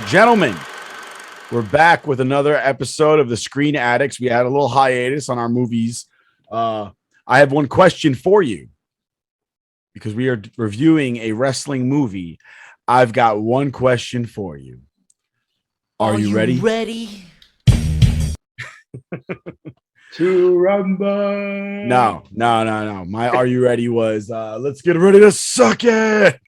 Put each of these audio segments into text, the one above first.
Gentlemen, we're back with another episode of the Screen Addicts. We had a little hiatus on our movies. I have one question for you because we are reviewing a wrestling movie. I've got one question for you. Are you ready? To rumble. No. My "Are you ready?" was let's get ready to suck it.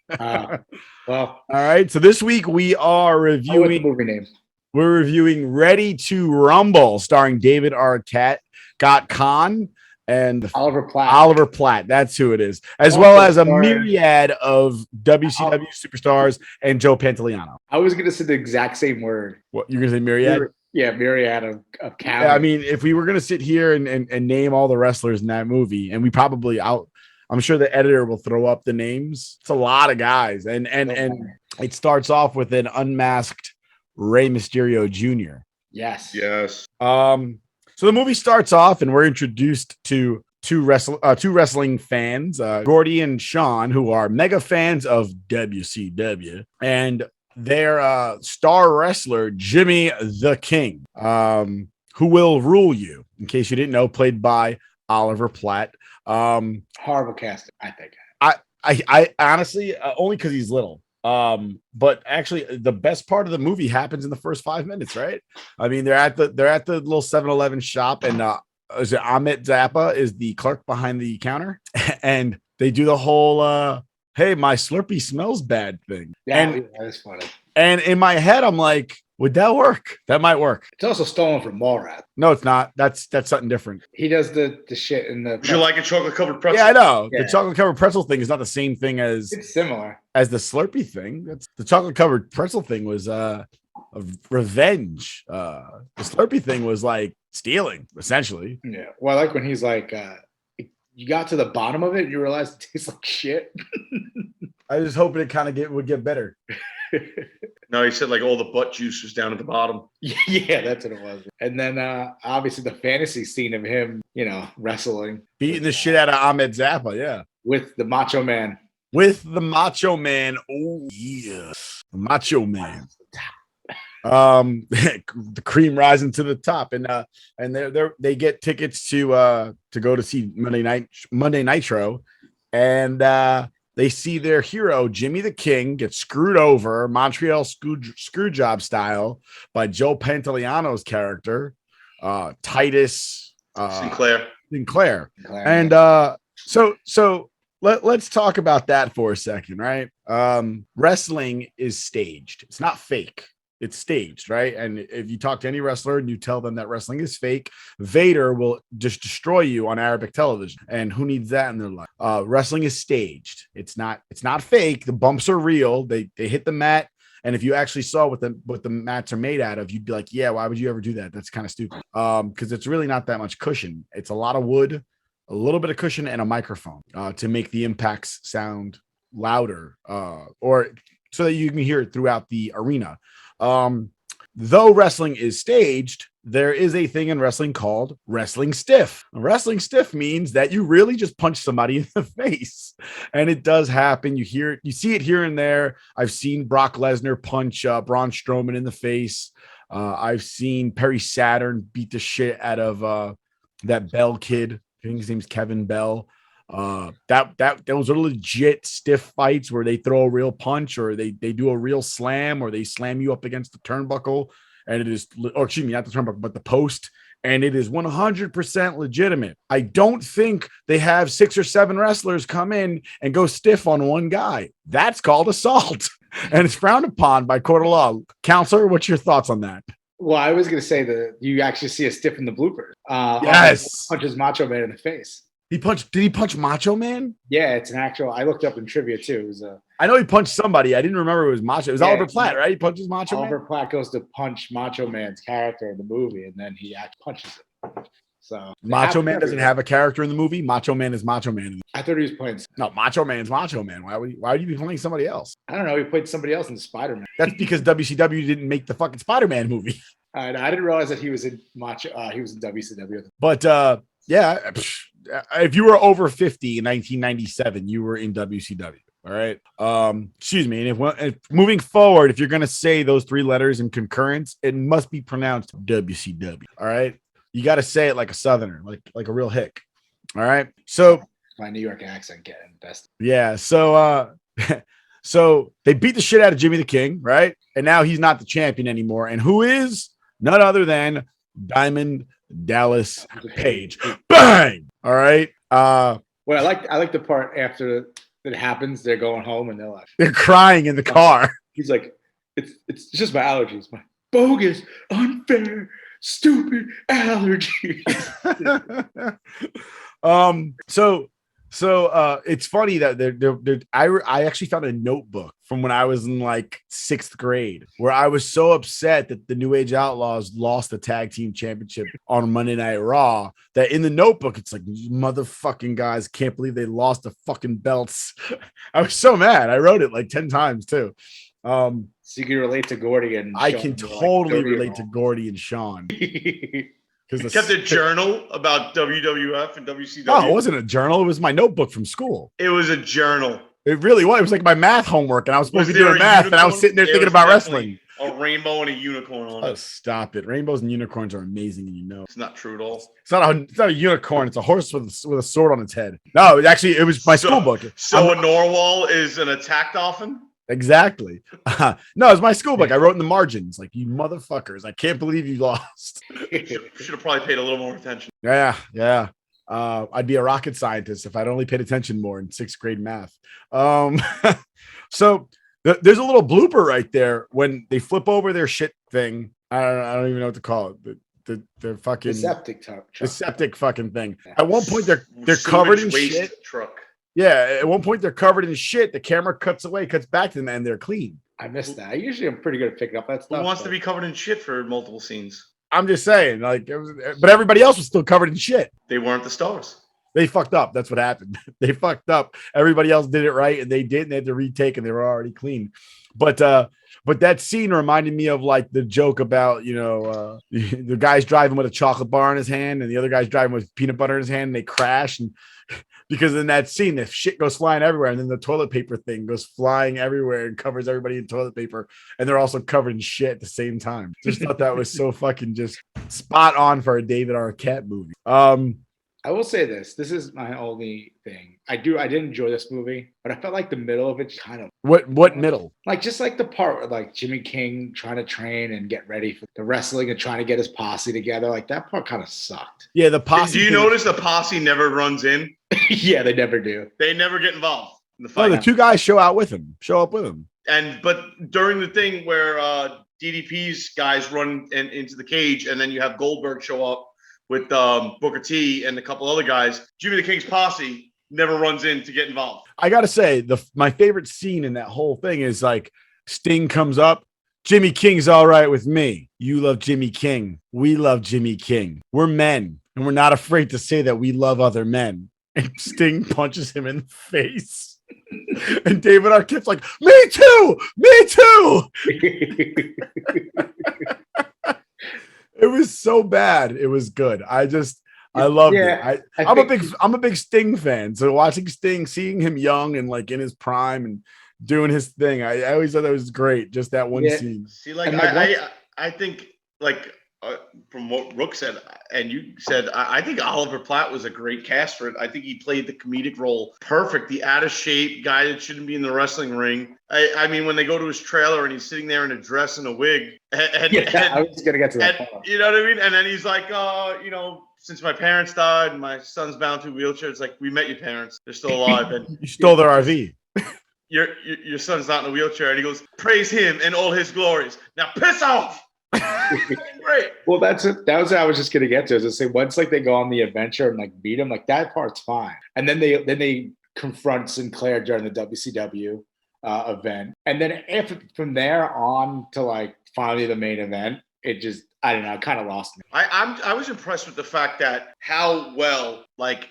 Well, all right. So this week we are reviewing movie name. We're reviewing Ready to Rumble, starring David Arquette, got Caan, and Oliver Platt. Oliver Platt, that's who it is, as Also well as a starring- myriad of WCW superstars and Joe Pantaliano. I was going to say the exact same word. What you're gonna say, myriad? Yeah, myriad of Caan. Yeah, I mean, if we were gonna sit here and name all the wrestlers in that movie, and we probably I'm sure the editor will throw up the names. It's a lot of guys, and it starts off with an unmasked Rey Mysterio Jr. Yes. So the movie starts off, and we're introduced to two wrestling fans, Gordy and Sean, who are mega fans of WCW, and their star wrestler Jimmy the King, who will rule you. In case you didn't know, played by Oliver Platt. Horrible casting, I think. I honestly only because he's little. But actually the best part of the movie happens in the first 5 minutes, right? I mean, they're at the little 7-Eleven shop, and Ahmet Zappa is the clerk behind the counter, and they do the whole hey, my Slurpee smells bad thing. Yeah, that is funny. And in my head, I'm like, would that work? That might work. It's also stolen from Mallrats. No, it's not. That's something different. He does the shit in the. Would you like a chocolate covered pretzel? Yeah, I know. Yeah. The chocolate covered pretzel thing is not the same thing as It's similar as the Slurpee thing. That's the chocolate covered pretzel thing was a revenge. The Slurpee thing was like stealing, essentially. Yeah. Well, I like when he's like, you got to the bottom of it and you realize it tastes like shit. I was hoping it kind of would get better. No, he said like all the butt juice was down at the bottom. Yeah, that's what it was. And then obviously the fantasy scene of him, wrestling. Beating the shit out of Ahmed Zappa, yeah. With the Macho Man. Oh yeah. The Macho Man. The cream rising to the top, and they get tickets to go to see Monday Nitro, and they see their hero Jimmy the King get screwed over Montreal screw job style by Joe Pantaliano's character Titus Sinclair. And so let's talk about that for a second, right? Wrestling is staged. It's not fake. It's staged, right? And if you talk to any wrestler and you tell them that wrestling is fake, Vader will just destroy you on Arabic television. And who needs that in their life? Wrestling is staged. It's not fake. The bumps are real. They hit the mat. And if you actually saw what the mats are made out of, you'd be like, yeah, why would you ever do that? That's kind of stupid. Because it's really not that much cushion. It's a lot of wood, a little bit of cushion, and a microphone to make the impacts sound louder, or so that you can hear it throughout the arena. Though wrestling is staged, there is a thing in wrestling called wrestling stiff. Wrestling stiff means that you really just punch somebody in the face, and it does happen. You hear it, you see it here and there. I've seen Brock Lesnar punch Braun Strowman in the face. I've seen Perry Saturn beat the shit out of that Bell kid. I think his name's Kevin Bell. Those are legit stiff fights where they throw a real punch, or they do a real slam, or they slam you up against the turnbuckle, and it is, or excuse me, not the turnbuckle, but the post, and it is 100% legitimate. I don't think they have 6 or 7 wrestlers come in and go stiff on one guy. That's called assault, and it's frowned upon by court of law. Counselor, what's your thoughts on that? Well, I was going to say that you actually see a stiff in the bloopers. Yes, punches Macho Man in the face. Did he punch Macho Man? Yeah, it's an actual. I looked up in trivia too. It was I know he punched somebody. I didn't remember it was Macho. It was Oliver Platt, right? He punches Macho Man. Oliver Platt goes to punch Macho Man's character in the movie, and then he actually punches him. So Macho Man doesn't have a character in the movie. Macho Man is Macho Man. I thought he was playing. No, Macho Man's Macho Man. Why would you be playing somebody else? I don't know. He played somebody else in the Spider-Man. That's because WCW didn't make the fucking Spider-Man movie. I didn't realize that he was in Macho. He was in WCW. But yeah, if you were over 50 in 1997, you were in WCW. All right. Excuse me. And if moving forward, if you're gonna say those three letters in concurrence, it must be pronounced WCW. All right. You got to say it like a Southerner, like a real hick. All right. So My New York accent getting best. yeah. So so they beat the shit out of Jimmy the King, right? And now he's not the champion anymore. And who is? None other than Diamond Dallas Page. Bang! All right. Well, I like the part after it happens. They're going home and they're like, they're crying in the car. he's like, it's just my allergies, my bogus, unfair, stupid allergies. So it's funny that I actually found a notebook from when I was in like 6th grade where I was so upset that the New Age Outlaws lost the tag team championship on Monday Night Raw that in the notebook it's like, motherfucking guys can't believe they lost the fucking belts. I was so mad. I wrote it like 10 times too. So you can relate to Gordy and I Sean. can totally relate to Gordy and Sean. Because he kept a journal about WWF and WCW. No, it wasn't a journal. It was my notebook from school. It was a journal. It really was. It was like my math homework, and I was supposed to be doing math, and I was sitting there thinking about wrestling. A rainbow and a unicorn on it. Oh, stop it! Rainbows and unicorns are amazing, and you know it's not true at all. It's not a unicorn. It's a horse with a sword on its head. No, it was my school book. So a narwhal is an attack dolphin. Exactly. No, it's my school book. I wrote in the margins, like, you motherfuckers, I can't believe you lost. Should have probably paid a little more attention. Yeah. I'd be a rocket scientist if I'd only paid attention more in 6th grade math. So there's a little blooper right there when they flip over their shit thing. I don't even know what to call it. The fucking the septic fucking thing. At one point they're covered in shit. Truck. Yeah, at one point they're covered in shit. The camera cuts back to them, and they're clean. I missed that. I usually am pretty good at picking up that stuff. Who wants to be covered in shit for multiple scenes? I'm just saying, like, but everybody else was still covered in shit. They weren't the stars. They fucked up. That's what happened. They fucked up. Everybody else did it right, and they didn't. They had to retake, and they were already clean. But that scene reminded me of like the joke about, the guy's driving with a chocolate bar in his hand, and the other guy's driving with peanut butter in his hand, and they crash, and because in that scene, the shit goes flying everywhere, and then the toilet paper thing goes flying everywhere and covers everybody in toilet paper, and they're also covered in shit at the same time. Just thought that was so fucking just spot on for a David Arquette movie. I will say this. This is my only thing. I did enjoy this movie, but I felt like the middle of it just kind of... What middle? Like, just like the part where, like, Jimmy King trying to train and get ready for the wrestling and trying to get his posse together. Like, that part kind of sucked. Yeah, the posse... Do you notice the posse never runs in? Yeah, they never do. They never get involved in the fight. No, the two guys show up with him. But during the thing where DDP's guys run into the cage, and then you have Goldberg show up with Booker T and a couple other guys, Jimmy the King's posse never runs in to get involved. I gotta say, my favorite scene in that whole thing is like Sting comes up. Jimmy King's all right with me. You love Jimmy King. We love Jimmy King. We're men, and we're not afraid to say that we love other men. And Sting punches him in the face. And David Arquette's like, me too! Me too! It was so bad. It was good. I loved it. I'm a big Sting fan. So watching Sting, seeing him young and like in his prime and doing his thing, I always thought that was great. Just that one scene. See, like I think like from what Rook said and you said, I think Oliver Platt was a great cast for it. I think he played the comedic role perfect. The out of shape guy that shouldn't be in the wrestling ring. I mean, when they go to his trailer and he's sitting there in a dress and a wig, I was gonna get to that. You know what I mean? And then he's like, since my parents died and my son's bound to a wheelchair, it's like, we met your parents. They're still alive. And you stole their RV. Your son's not in a wheelchair. And he goes, praise him and all his glories. Now piss off. Great. Well, that was what I was just gonna get to. Is to say once like they go on the adventure and like beat him, like that part's fine. And then they confront Sinclair during the WCW event, and then from there on to like finally the main event, it just, I don't know, it kind of lost me. I was impressed with the fact that how well, like,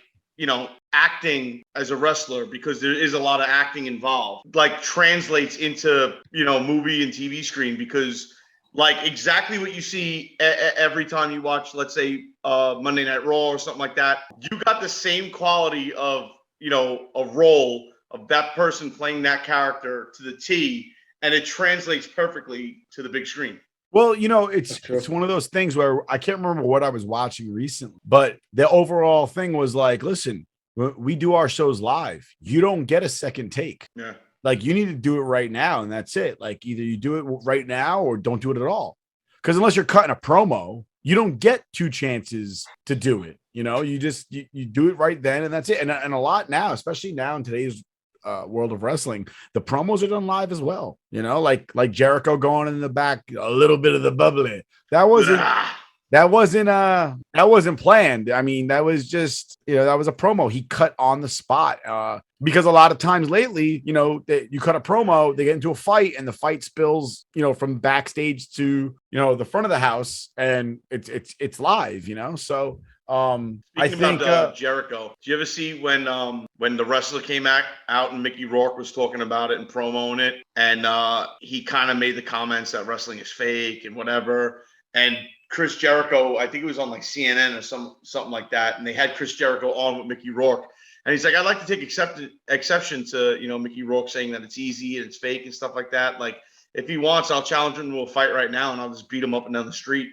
acting as a wrestler, because there is a lot of acting involved, like translates into movie and TV screen, because like exactly what you see every time you watch, let's say Monday Night Raw or something like that, you got the same quality of a role of that person playing that character to the T, and it translates perfectly to the big screen. Well, it's one of those things where I can't remember what I was watching recently, but the overall thing was like, listen, we do our shows live. You don't get a second take. Yeah. Like, you need to do it right now, and that's it. Like, either you do it right now or don't do it at all. Because unless you're cutting a promo, you don't get two chances to do it. You just you do it right then, and that's it. And a lot now, especially now in today's world of wrestling, the promos are done live as well. Like Jericho going in the back, a little bit of the bubbly. That wasn't planned. I mean, that was just, that was a promo he cut on the spot. Because a lot of times lately, you cut a promo, they get into a fight, and the fight spills, from backstage to, the front of the house, and it's live, So I think about Jericho. Do you ever see when the wrestler came out and Mickey Rourke was talking about it and promoting it, and he kind of made the comments that wrestling is fake and whatever, and Chris Jericho, I think it was on like CNN or something like that, and they had Chris Jericho on with Mickey Rourke, and he's like, I'd like to take exception to Mickey Rourke saying that it's easy and it's fake and stuff like that. Like, if he wants, I'll challenge him to a fight right now, and I'll just beat him up and down the street.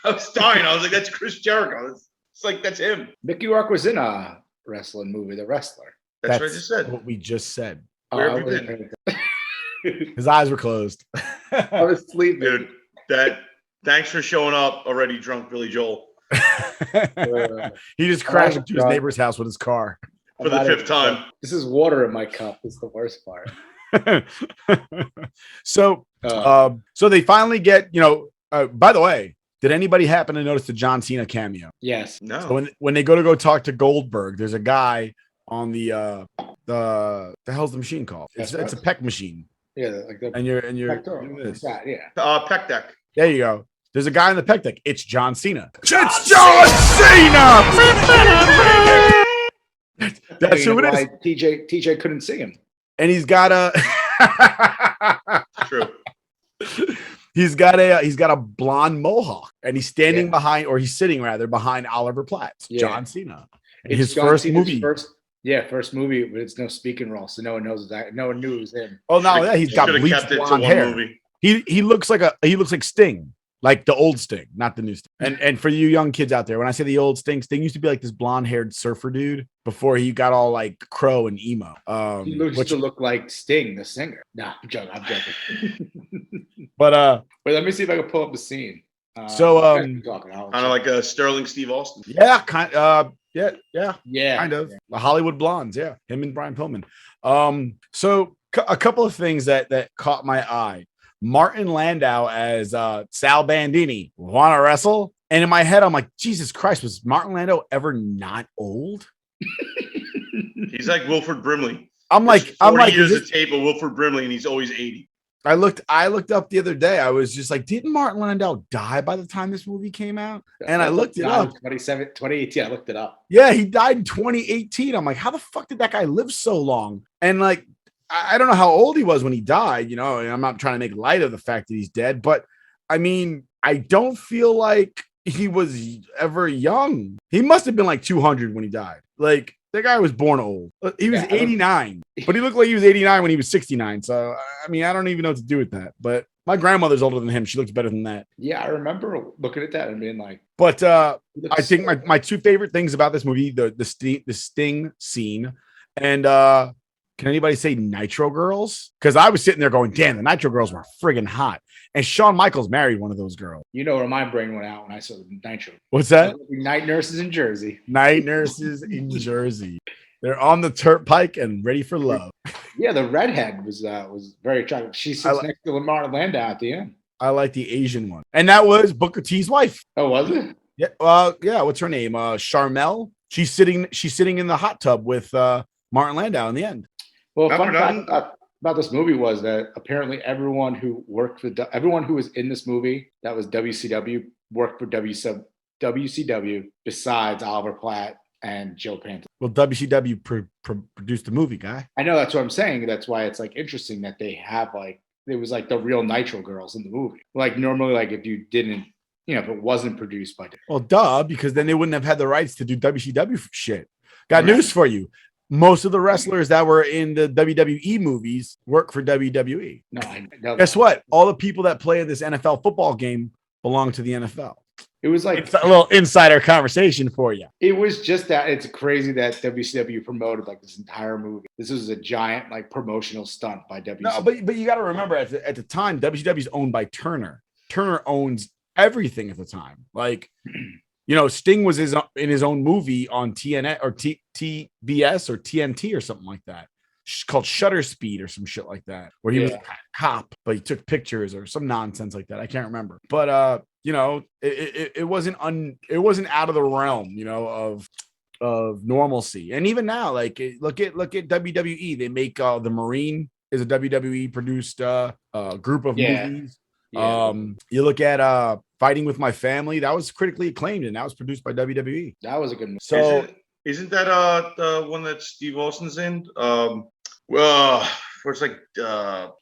I was dying. I was like, that's Chris Jericho. It's like, that's him. Mickey Rourke was in a wrestling movie, The Wrestler. That's what I just said. What we just said. Where have you been? His eyes were closed. I was sleeping. Dude, thanks for showing up already drunk, Billy Joel. He just crashed into his neighbor's house with his car. For the fifth time. This is water in my cup. It's the worst part. So they finally get, by the way, did anybody happen to notice the John Cena cameo? Yes. No. So when they go talk to Goldberg, there's a guy on the hell's the machine called? It's a peck machine. Yeah, like the and you're peck deck. There you go. There's a guy on the peck deck. It's John Cena. It's John Cena. That's who it is. TJ couldn't see him, and he's got a. True. He's got a blonde mohawk, and he's standing behind, or he's sitting rather behind Oliver Platt. John Cena. It's his John first Cena's movie. First movie, but it's no speaking role, so no one knows that. No one knew it was him. Oh no, yeah, he's got bleached blonde hair. He looks like Sting. Like the old Sting, not the new Sting. And for you young kids out there, when I say the old Sting used to be like this blonde-haired surfer dude before he got all like crow and emo. He used to look like Sting, the singer. Nah, I'm joking. But wait, let me see if I can pull up the scene. Kind of like a Sterling Steve Austin. Yeah, kind of. Yeah, kind of. Yeah. The Hollywood Blondes, yeah. Him and Brian Pillman. So a couple of things that caught my eye. Martin Landau as Sal Bandini. Want to wrestle? And in my head, I'm like, Jesus Christ, was Martin Landau ever not old? He's like Wilford Brimley. I'm like, years of tape of Wilford Brimley, and he's always 80. I looked up the other day. I was just like, didn't Martin Landau die by the time this movie came out? And I looked it up. 2018. I looked it up. Yeah, he died in 2018. I'm like, how the fuck did that guy live so long? And like, I don't know how old he was when he died, and I'm not trying to make light of the fact that he's dead, but I mean, I don't feel like he was ever young. He must have been like 200 when he died. Like, that guy was born old. He was 89, but he looked like he was 89 when he was 69. So, I mean, I don't even know what to do with that, but my grandmother's older than him. She looks better than that. Yeah, I remember looking at that and being like, but I think my two favorite things about this movie, the Sting scene, and can anybody say Nitro Girls? Because I was sitting there going, damn, the Nitro Girls were friggin' hot. And Shawn Michaels married one of those girls. You know where my brain went out when I saw Nitro. What's that? Night Nurses in Jersey. Night Nurses in Jersey. They're on the turnpike and ready for love. Yeah, the redhead was very attractive. She sits next to Martin Landau at the end. I like the Asian one. And that was Booker T's wife. Oh, was it? Yeah. Yeah. What's her name? Charmel. She's sitting in the hot tub with Martin Landau in the end. Well, fun fact about this movie was that apparently everyone who was in this movie that was WCW worked for WCW besides Oliver Platt and Joe Pantoliano. Well, WCW produced the movie, guy. I know, that's what I'm saying. That's why it's like interesting that they have like, it was like the real Nitro Girls in the movie. Like normally, like if you didn't, if it wasn't produced by. Well, duh, because then they wouldn't have had the rights to do WCW shit. Got news for you. most of the wrestlers that were in the WWE movies work for WWE. No, I know. Guess what? All the people that play in this NFL football game belong to the NFL. It was like It's a little insider conversation for you. it was just that it's crazy that WCW promoted like this entire movie. This was a giant like promotional stunt by WCW. No, but you got to remember at the time, WCW is owned by Turner. Turner owns everything at the time. Like, Sting was in his own movie on TNT or TBS or TNT or something like that, called Shutter Speed or some shit like that, where he was a cop, but he took pictures or some nonsense like that. I can't remember, but it wasn't out of the realm, of normalcy. And even now, like look at WWE. They make the Marine is a WWE produced group of movies. Yeah. You look at Fighting with My Family, that was critically acclaimed and that was produced by WWE. That was a good movie. So isn't that the one that Steve Austin's in? Where it's like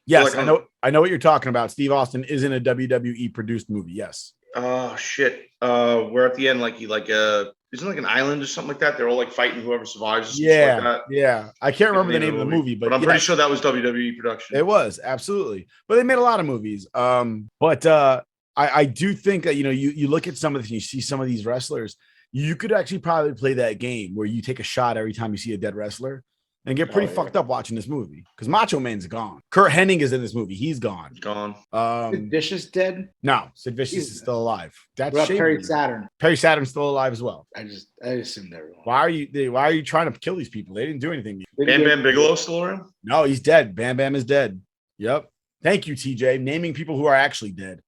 yes, like I know what you're talking about. Steve Austin is in a WWE produced movie. Yes. Oh shit. Where at the end, like isn't it like an island or something like that? They're all like fighting whoever survives. Or something like that. Yeah. I can't remember the name of the movie, but I'm pretty sure that was WWE production. It was absolutely, but they made a lot of movies. But I do think that you look at some of this and you see some of these wrestlers, you could actually probably play that game where you take a shot every time you see a dead wrestler and get pretty fucked up watching this movie because Macho Man's gone. Kurt Hennig is in this movie. He's gone. Sid Vicious dead? No, Sid Vicious is still alive. That's Perry Saturn. Perry Saturn's still alive as well. I assumed everyone. Why are you trying to kill these people? They didn't do anything. Bam Bam Bigelow still around? No, he's dead. Bam Bam is dead. Yep. Thank you, TJ. Naming people who are actually dead.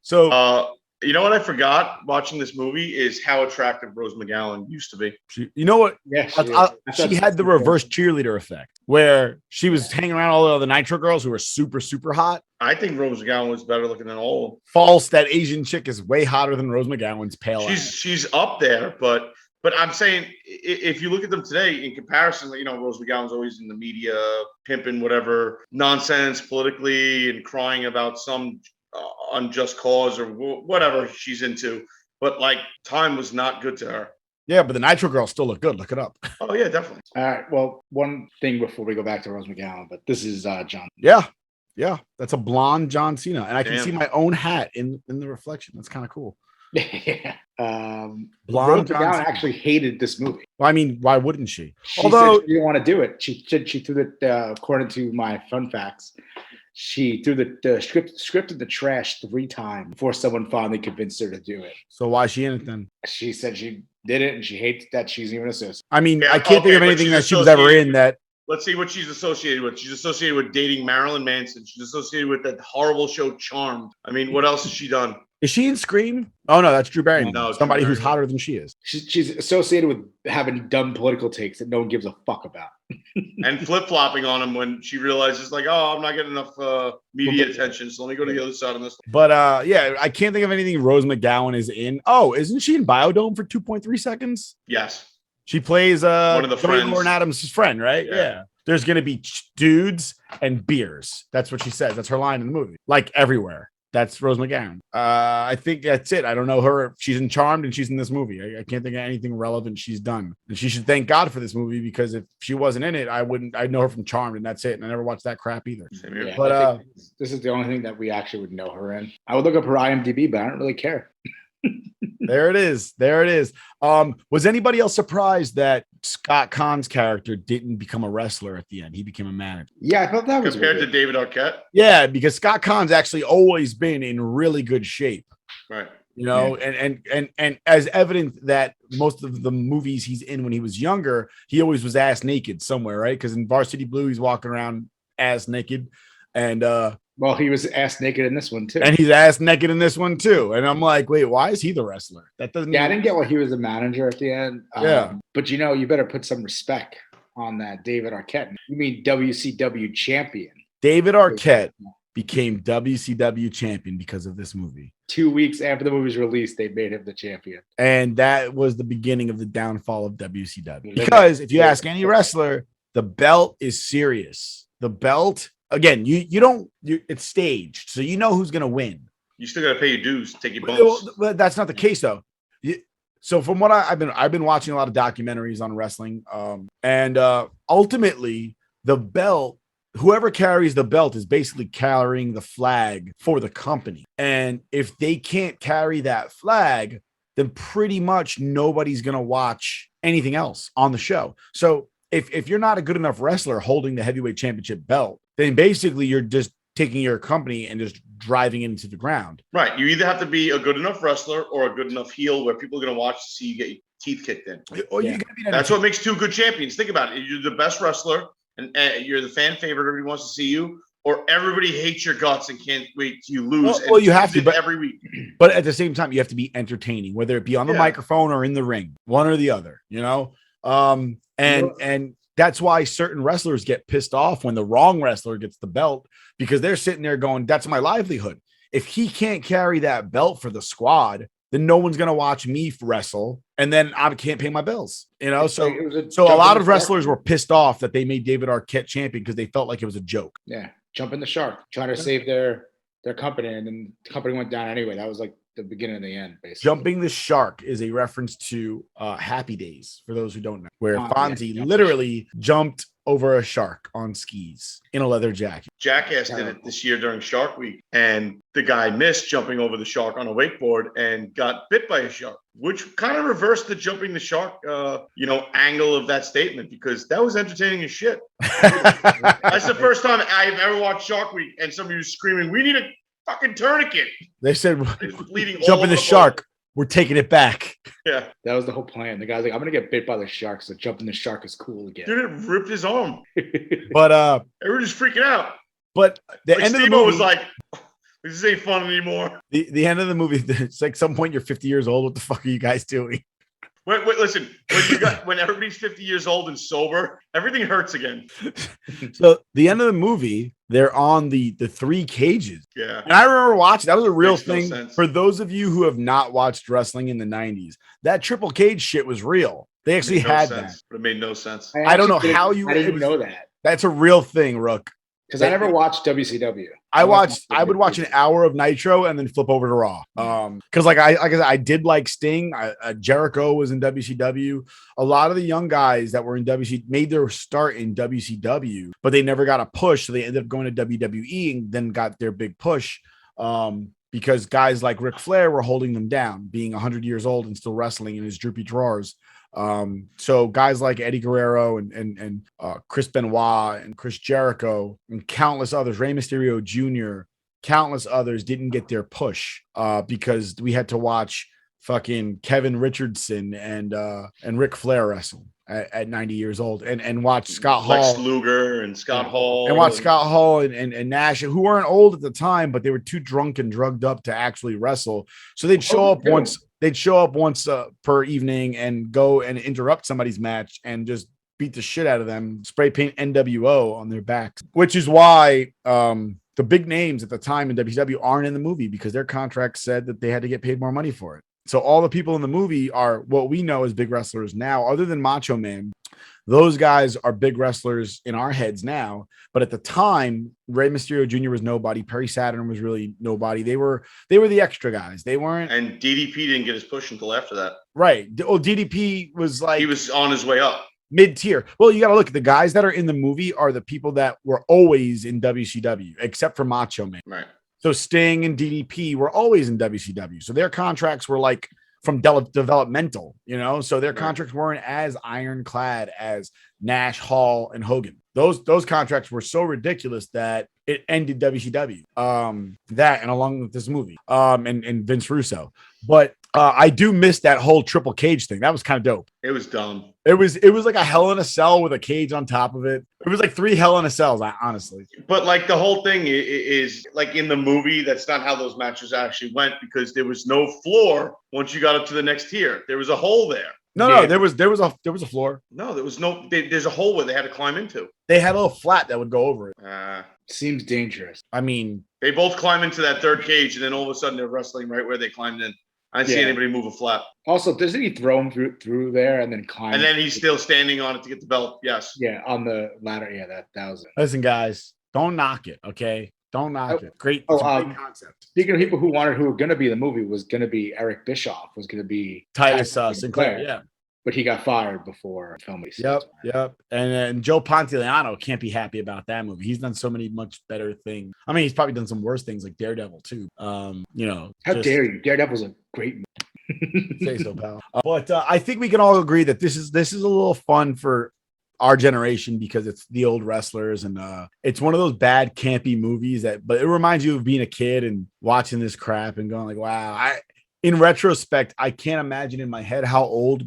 So you know what I forgot watching this movie is how attractive Rose McGowan used to be. You know what? Yeah, she had the reverse cheerleader effect where she was hanging around all the other Nitro girls who were super, super hot. I think Rose McGowan was better looking than all of them. False. That Asian chick is way hotter than Rose McGowan's pale. She's up there, but I'm saying if you look at them today in comparison, Rose McGowan's always in the media pimping whatever nonsense politically and crying about some unjust cause or whatever she's into, but like time was not good to her. Yeah, but the Nitro girls still look good. Look it up. Oh yeah, definitely. All right. Well, one thing before we go back to Rose McGowan, but this is John. Yeah, that's a blonde John Cena, and I can see my own hat in the reflection. That's kind of cool. Yeah. Blonde Rose John McGowan Cena actually hated this movie. Well, I mean, why wouldn't she? Although said she didn't want to do it, she threw the according to my fun facts. She threw the script in the trash 3 times before someone finally convinced her to do it. So why is she in it then? She said she did it and she hates that she's even associated. I mean, I can't think of anything that she was ever in that. Let's see what she's associated with. She's associated with dating Marilyn Manson. She's associated with that horrible show Charmed. I mean, what else has she done? Is she in Scream? Oh no, that's Drew Barrymore. No, somebody Drew who's hotter than she is. She's associated with having dumb political takes that no one gives a fuck about. And flip-flopping on him when she realizes, like, oh, I'm not getting enough media attention, so let me go to the other side of this. But yeah, I can't think of anything Rose McGowan is in. Oh, isn't she in Biodome for 2.3 seconds? Yes. She plays one of the friends. Lauren Adams' friend, right? Yeah. There's gonna be dudes and beers. That's what she says. That's her line in the movie. Like everywhere. That's Rose McGowan. I think that's it. I don't know her. She's in Charmed and she's in this movie. I can't think of anything relevant she's done. And she should thank God for this movie because if she wasn't in it, I'd know her from Charmed and that's it. And I never watched that crap either. Yeah, but this is the only thing that we actually would know her in. I would look up her IMDb, but I don't really care. There it is. There it is. Was anybody else surprised that Scott Caan's character didn't become a wrestler at the end? He became a manager. Yeah, I thought that was compared to David Arquette. Yeah, because Scott Caan's actually always been in really good shape. Right. And as evident that most of the movies he's in when he was younger, he always was ass naked somewhere, right? Because in Varsity Blue, he's walking around ass naked. And well, he was ass naked in this one too. And he's ass naked in this one too. And I'm like, wait, why is he the wrestler? That doesn't. Yeah, I didn't get why he was a manager at the end. Yeah, but you better put some respect on that David Arquette. You mean WCW champion? David Arquette became WCW champion because of this movie. 2 weeks after the movie's released, they made him the champion. And that was the beginning of the downfall of WCW. Because if you ask any wrestler, the belt is serious. The belt. Again, it's staged, so you know who's going to win. You still got to pay your dues, take your bumps. Well, that's not the case, though. So from what I've been watching a lot of documentaries on wrestling, and ultimately the belt, whoever carries the belt is basically carrying the flag for the company. And if they can't carry that flag, then pretty much nobody's gonna watch anything else on the show. So if you're not a good enough wrestler holding the heavyweight championship belt, then basically you're just taking your company and just driving it into the ground. Right. You either have to be a good enough wrestler or a good enough heel where people are going to watch to see you get your teeth kicked in. Or you gotta be That's what makes two good champions. Think about it. You're the best wrestler and you're the fan favorite. Everybody wants to see you, or everybody hates your guts and can't wait till you lose. Well, you have to, but every week. But at the same time, you have to be entertaining, whether it be on the microphone or in the ring, one or the other, you know? And that's why certain wrestlers get pissed off when the wrong wrestler gets the belt, because they're sitting there going, that's my livelihood. If he can't carry that belt for the squad, then no one's going to watch me wrestle. And then I can't pay my bills, you know? So a lot of wrestlers were pissed off that they made David Arquette champion because they felt like it was a joke. Yeah. Jumping the shark, trying to save their company. And then the company went down anyway. That was like the beginning and the end, basically. Jumping the Shark is a reference to Happy Days, for those who don't know, where Fonzie literally jumped over a shark on skis in a leather jacket. Jackass did it this year during Shark Week, and the guy missed jumping over the shark on a wakeboard and got bit by a shark, which kind of reversed the jumping the shark, angle of that statement, because that was entertaining as shit. That's the first time I've ever watched Shark Week and somebody was screaming, "We need a fucking tourniquet." They said, jumping the shark. We're taking it back. Yeah. That was the whole plan. The guy's like, I'm going to get bit by the shark, so jumping the shark is cool again. Dude, it ripped his arm. But they were just freaking out. But the end of the movie was like, this ain't fun anymore. The end of the movie, it's like some point you're 50 years old. What the fuck are you guys doing? Wait, listen. When everybody's 50 years old and sober, everything hurts again. So the end of the movie, they're on the three cages. Yeah. And I remember watching, that was a real thing. No For those of you who have not watched wrestling in the 90s, that triple cage shit was real. They actually had that. But it made no sense. I don't know how you... I didn't know that. That's a real thing, Rook. Because I never watched WCW. I would watch an hour of Nitro and then flip over to Raw. Because I did like Sting. Jericho was in WCW. A lot of the young guys that were in WCW made their start in WCW, but they never got a push. So they ended up going to WWE and then got their big push. Because guys like Ric Flair were holding them down, being 100 years old and still wrestling in his droopy drawers. So guys like Eddie Guerrero and Chris Benoit and Chris Jericho and countless others, Rey Mysterio Jr., countless others didn't get their push because we had to watch fucking Kevin Richardson and Ric Flair wrestle at 90 years old and watch Scott Hall, Lex Luger and Scott Hall, and watch Scott Hall and Nash, who weren't old at the time, but they were too drunk and drugged up to actually wrestle. So they'd show up once. They'd show up once per evening and go and interrupt somebody's match and just beat the shit out of them, spray paint NWO on their backs, which is why the big names at the time in WCW aren't in the movie, because their contract said that they had to get paid more money for it. So all the people in the movie are what we know as big wrestlers now, other than Macho Man. Those guys are big wrestlers in our heads now. But at the time, Rey Mysterio Jr. was nobody. Perry Saturn was really nobody. They were the extra guys. They weren't. And DDP didn't get his push until after that. Right. Oh, DDP was like, he was on his way up. Mid-tier. Well, you got to look at the guys that are in the movie are the people that were always in WCW, except for Macho Man. Right. So Sting and DDP were always in WCW. So their contracts were like from developmental, you know, so their contracts weren't as ironclad as Nash, Hall, and Hogan. Those contracts were so ridiculous that it ended WCW. That and along with this movie, and Vince Russo. But I do miss that whole triple cage thing. That was kind of dope. It was dumb. It was like a Hell in a Cell with a cage on top of it. It was like 3 Hell in a Cells, honestly. But like the whole thing is like in the movie, that's not how those matches actually went, because there was no floor once you got up to the next tier. There was a hole there. No, there was a floor. No, there was no. There's a hole where they had to climb into. They had a little flat that would go over it. Seems dangerous. I mean, they both climb into that third cage, and then all of a sudden they're wrestling right where they climbed in. I didn't see anybody move a flap. Also, doesn't he throw him through there and then climb? And then he's still standing on it to get the belt. Yes. Yeah, on the ladder. Yeah, that was it. Listen, guys, don't knock it, okay? Don't knock it. Great. Oh, It's a great concept. Speaking of people who were going to be in the movie, was going to be Eric Bischoff, was going to be Titus Sinclair. Yeah. But he got fired before filming. Yep. And Joe Pantaliano can't be happy about that movie. He's done so many much better things. I mean, he's probably done some worse things like Daredevil too. How dare you? Daredevil's a great movie. Say so, pal. But I think we can all agree that this is a little fun for our generation because it's the old wrestlers and it's one of those bad campy movies but it reminds you of being a kid and watching this crap and going like, wow. In retrospect, I can't imagine in my head how old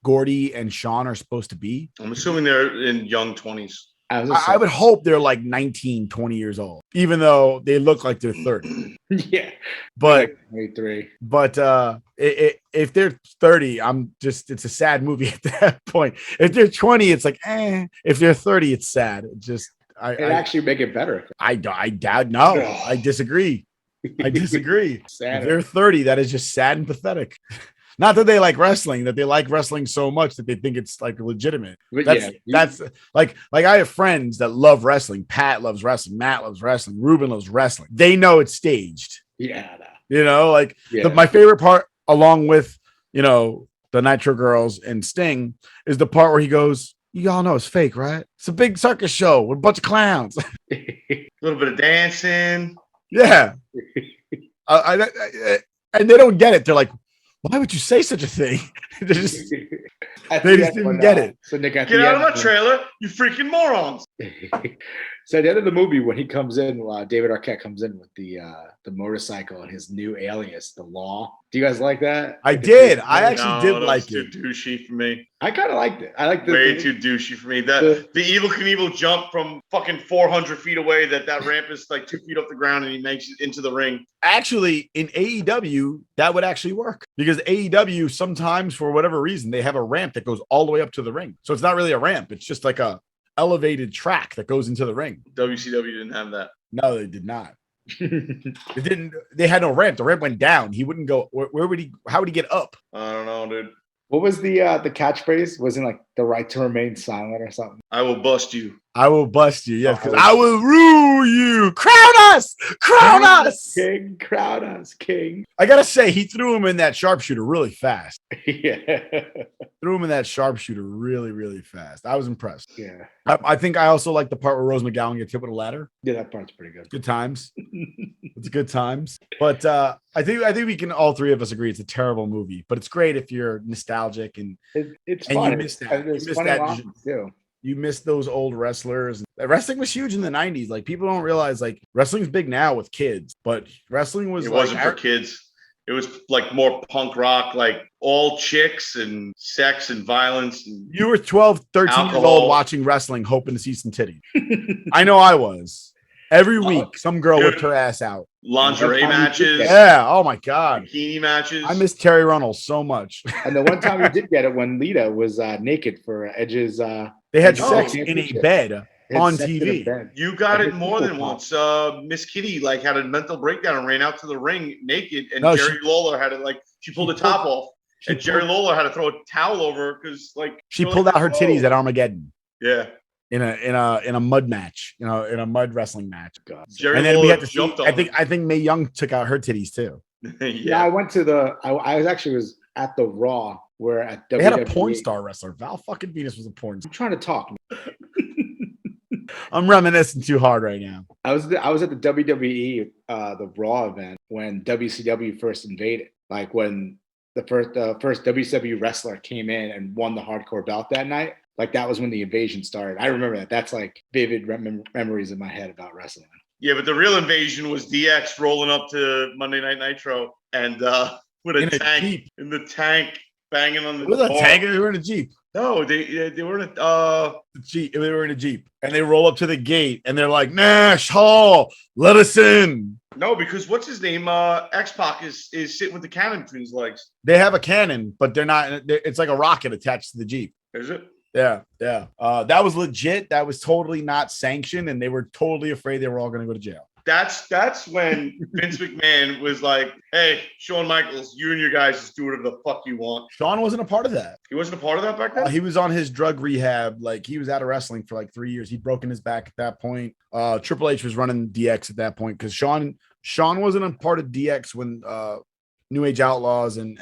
Gordy and Sean are supposed to be. I'm assuming they're in young 20s. I would hope they're like 19, 20 years old, even though they look like they're 30. Yeah. But 23. But if they're 30, it's a sad movie at that point. If they're 20, it's like, eh. If they're 30, it's sad. I actually make it better. I doubt. No, I disagree. If they're 30, that is just sad and pathetic. Not that they like wrestling, that they like wrestling so much that they think it's like legitimate. But that's like I have friends that love wrestling. Pat loves wrestling. Matt loves wrestling. Ruben loves wrestling. They know it's staged. Yeah. My favorite part, along with, the Nitro Girls and Sting, is the part where he goes, you all know it's fake, right? It's a big circus show with a bunch of clowns. A little bit of dancing. Yeah. And they don't get it. They're like, why would you say such a thing? They just didn't get it. So Nick, get out of my trailer, you freaking morons. So at the end of the movie, when he comes in, David Arquette comes in with the motorcycle and his new alias, the Law. Do you guys like that? I did. I actually did like it. Too douchey for me. I kind of liked it. I liked it. Way too douchey for me. The Evel Knievel jump from fucking 400 feet away. That ramp is like 2 feet off the ground, and he makes it into the ring. Actually, in AEW, that would actually work because AEW sometimes, for whatever reason, they have a ramp that goes all the way up to the ring. So it's not really a ramp. It's just like a elevated track that goes into the ring. WCW didn't have that. No, they did not. They had no ramp. The ramp went down. He wouldn't go. How would he get up? I don't know, dude. What was the catchphrase? Wasn't like the right to remain silent or something? I will bust you. I will bust you. Yes, because I will rule you. Crown us. Crown us. King. Crown us, king. I gotta say, he threw him in that sharpshooter really fast. Yeah. Threw him in that sharpshooter really, really fast. I was impressed. Yeah. I think I also like the part where Rose McGowan gets hit with a ladder. Yeah, that part's pretty good. Good times. It's good times. But I think we can all three of us agree it's a terrible movie. But it's great if you're nostalgic and it's fun. You miss that. You miss those old wrestlers. Wrestling was huge in the 90s. Like, people don't realize, like, wrestling's big now with kids, but wrestling was wasn't for kids. It was like more punk rock, like all chicks and sex and violence. And you were 12, 13 alcohol. years old watching wrestling, hoping to see some titties. I know I was. Every week, some girl whipped her ass out. Lingerie matches. Yeah. Oh, my God. Bikini matches. I miss Terry Runnels so much. And the one time we did get it when Lita was naked for Edge's. They had sex in a bed on TV. You got it more than once. Miss Kitty had a mental breakdown and ran out to the ring naked, and Jerry Lawler had to she pulled the top off, and Jerry Lawler had to throw a towel over her because she pulled out her titties at Armageddon. Yeah. In a mud match, in a mud wrestling match. God. And then we had to see. I think Mae Young took out her titties too. Yeah, I went to I was at the Raw where at WWE. They had a porn star wrestler. Val fucking Venus was a porn star. I'm trying to talk. I'm reminiscing too hard right now. I was at the WWE the Raw event when WCW first invaded. Like when the first WCW wrestler came in and won the hardcore belt that night. Like that was when the invasion started. I remember that. That's like vivid memories in my head about wrestling. Yeah, but the real invasion was DX rolling up to Monday Night Nitro and with a tank in the tank banging on the door. Was a tank? They were in a Jeep. No, they were in a Jeep. They were in a Jeep, and they roll up to the gate, and they're like, Nash Hall, let us in. No, because what's his name? X-Pac is sitting with the cannon between his legs. They have a cannon, but they're not. It's like a rocket attached to the Jeep. Is it? Yeah. That was legit. That was totally not sanctioned, and they were totally afraid they were all going to go to jail. That's when Vince McMahon was like, "Hey, Shawn Michaels, you and your guys just do whatever the fuck you want." Shawn wasn't a part of that. He wasn't a part of that back then. He was on his drug rehab. Like he was out of wrestling for like 3 years. He'd broken his back at that point. Triple H was running DX at that point because Shawn wasn't a part of DX when New Age Outlaws and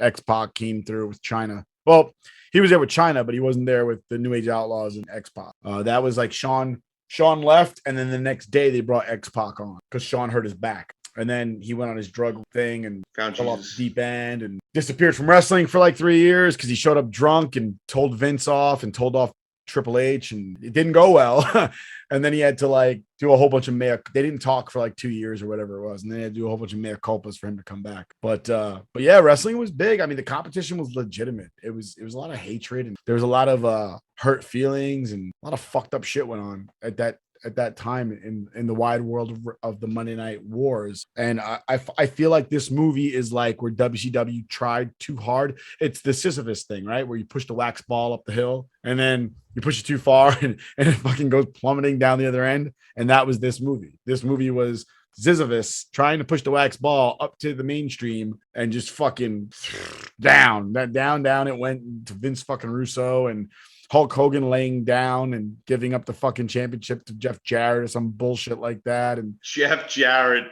X-Pac came through with China. Well, he was there with China, but he wasn't there with the New Age Outlaws and X-Pac. That was like Shawn left, and then the next day they brought X-Pac on because Shawn hurt his back. And then he went on his drug thing and fell off the deep end and disappeared from wrestling for like 3 years because he showed up drunk and told Vince off and told off Triple H, and it didn't go well. And then he had to like do a whole bunch of they didn't talk for like 2 years or whatever it was, and then he had to do a whole bunch of mea culpas for him to come back. But yeah, wrestling was big. I mean, the competition was legitimate. It was a lot of hatred, and there was a lot of hurt feelings, and a lot of fucked up shit went on at that time in the wide world of the Monday Night Wars. And I feel like this movie is like where WCW tried too hard. It's the Sisyphus thing, right? Where you push the wax ball up the hill and then you push it too far and it fucking goes plummeting down the other end. And that was this movie. This movie was Sisyphus trying to push the wax ball up to the mainstream and just fucking down it went to Vince fucking Russo and Hulk Hogan laying down and giving up the fucking championship to Jeff Jarrett or some bullshit like that. And Jeff Jarrett,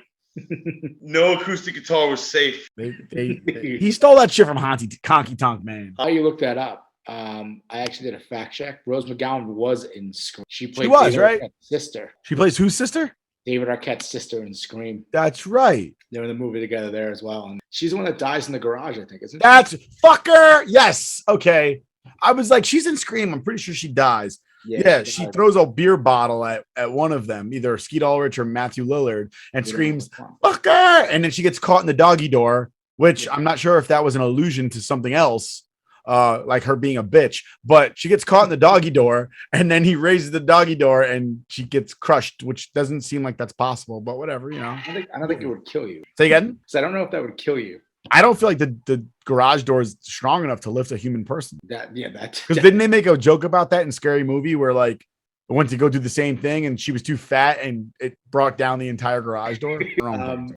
no acoustic guitar was safe. He stole that shit from Honky Tonk Man. How you look that up? I actually did a fact check. Rose McGowan was in Scream. She played David right? Arquette's sister. She plays whose sister? David Arquette's sister in Scream. That's right. They're in the movie together there as well. And she's the one that dies in the garage, I think, isn't That's fucker. Yes. Okay. I was like, she's in Scream. I'm pretty sure she dies. Yeah, she throws a beer bottle at one of them, either Skeet Ulrich or Matthew Lillard, and screams, fucker! And then she gets caught in the doggy door, which I'm not sure if that was an allusion to something else, like her being a bitch, but she gets caught in the doggy door, and then he raises the doggy door, and she gets crushed, which doesn't seem like that's possible, but whatever, you know. I don't think it would kill you. Say again? So I don't know if that would kill you. I don't feel like the garage door is strong enough to lift a human person. That's Because didn't they make a joke about that in Scary Movie where like I went to go do the same thing and she was too fat and it brought down the entire garage door?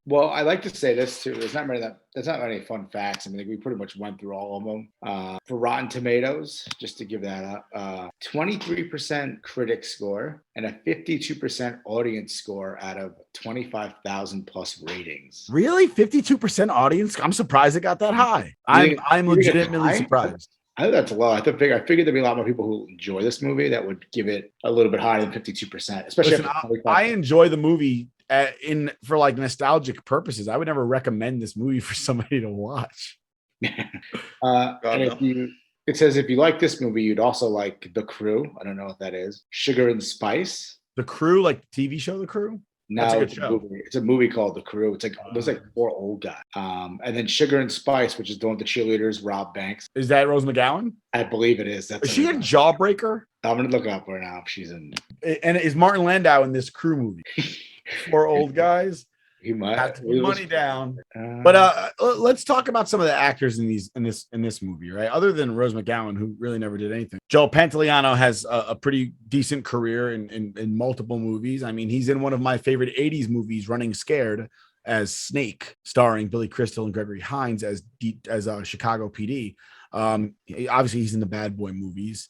Well, I like to say this too. There's not many fun facts. I mean, we pretty much went through all of them. For Rotten Tomatoes, just to give that up, 23% critic score and a 52% audience score out of 25,000 plus ratings. Really? 52% audience? I'm surprised it got that high. I'm legitimately surprised. I think that's low. I figured there'd be a lot more people who enjoy this movie that would give it a little bit higher than 52%. Especially, I enjoy the movie for like nostalgic purposes. I would never recommend this movie for somebody to watch. And it says if you like this movie, you'd also like The Crew. I don't know what that is. Sugar and Spice. The Crew, like the TV show, The Crew. No, it's a movie called The Crew. There's like 4 old guys. And then Sugar and Spice, which is the one with the cheerleaders, Rob Banks. Is that Rose McGowan? I believe it is. Is she in Jawbreaker? I'm gonna look up right now if she's in. And is Martin Landau in this Crew movie? 4 old guys. He might have to put money down. But let's talk about some of the actors in this movie, right? Other than Rose McGowan, who really never did anything. Joe Pantoliano has a pretty decent career in multiple movies. I mean, he's in one of my favorite 80s movies, Running Scared, as Snake, starring Billy Crystal and Gregory Hines as Chicago PD. Obviously, he's in the Bad Boy movies.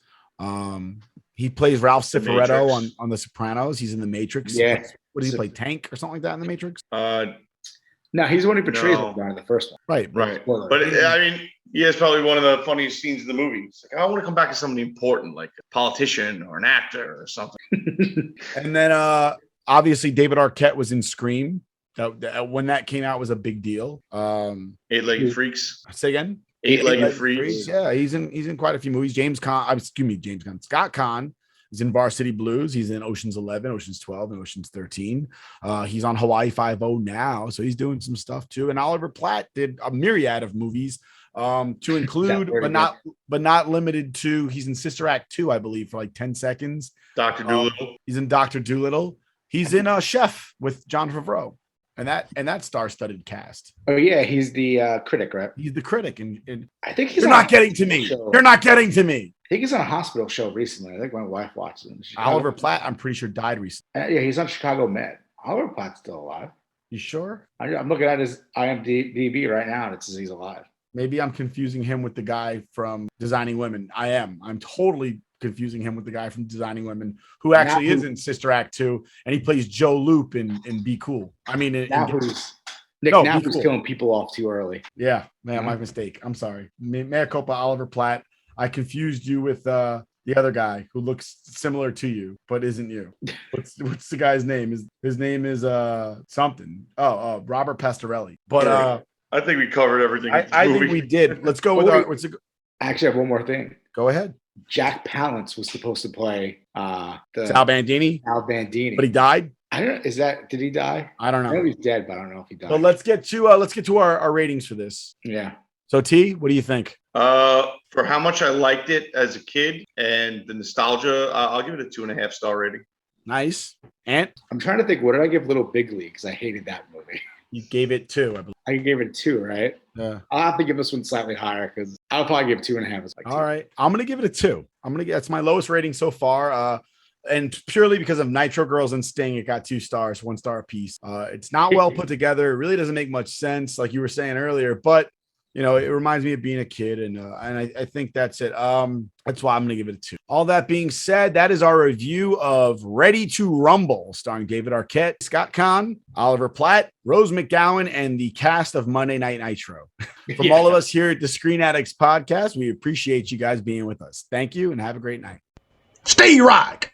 He plays Ralph Cifaretto on The Sopranos. He's in The Matrix. Yeah. What did he play? Tank or something like that in The Matrix? No, he's the one who portrays the first one. Right. But I mean, he has probably one of the funniest scenes in the movie. It's like, I want to come back as somebody important, like a politician or an actor or something. And then obviously David Arquette was in Scream. When that came out, was a big deal. Eight-Legged Freaks. Say again? Eight-Legged Freaks. Yeah, he's in quite a few movies. Scott Caan. He's in Varsity Blues. He's in Ocean's 11, Ocean's 12, and Ocean's 13. He's on Hawaii Five-0 now, so he's doing some stuff too. And Oliver Platt did a myriad of movies, to include, but not limited to. He's in Sister Act 2, I believe, for like 10 seconds. Dr. Dolittle. He's in Dr. Dolittle. He's in Chef with John Favreau. And that star-studded cast. Oh yeah, he's the critic, right? He's the critic, and I think he's. You're not getting to me. You're not getting to me. I think he's on a hospital show recently. I think my wife watches him. Oliver Platt, I'm pretty sure, died recently. Yeah, he's on Chicago Med. Oliver Platt's still alive. You sure? I'm looking at his IMDb right now, and it says he's alive. Maybe I'm confusing him with the guy from Designing Women. I am. I'm totally confusing him with the guy from Designing Women, who actually is in Sister Act 2, and he plays Joe Loop in Be Cool. I mean, Nick Napper's cool. killing people off too early. Yeah, man, my mistake. I'm sorry. Mea culpa, Oliver Platt. I confused you with the other guy who looks similar to you, but isn't you. What's the guy's name? His name is something. Robert Pastorelli. But I think we covered everything. I think we did. Let's go with our. I actually have one more thing. Go ahead. Jack Palance was supposed to play Sal Bandini. Sal Bandini, but he died. I don't know. Did he die? I don't know. I know he's dead, but I don't know if he died. Well, let's get to our ratings for this. Yeah. So T, what do you think? For how much I liked it as a kid and the nostalgia, I'll give it a 2.5 star rating. Nice. Ant? I'm trying to think. What did I give Little Big League? Because I hated that movie. You gave it 2, I believe. I gave it 2, right? Yeah. I'll have to give this one slightly higher because I'll probably give 2.5. All right. I'm gonna give it a 2. That's my lowest rating so far. And purely because of Nitro Girls and Sting, it got 2 stars, 1 star apiece. It's not well put together. It really doesn't make much sense, like you were saying earlier, but it reminds me of being a kid, and I think that's it. That's why I'm going to give it a 2. All that being said, that is our review of Ready to Rumble, starring David Arquette, Scott Caan, Oliver Platt, Rose McGowan, and the cast of Monday Night Nitro. From all of us here at the Screen Addicts podcast, we appreciate you guys being with us. Thank you, and have a great night. Stay rock!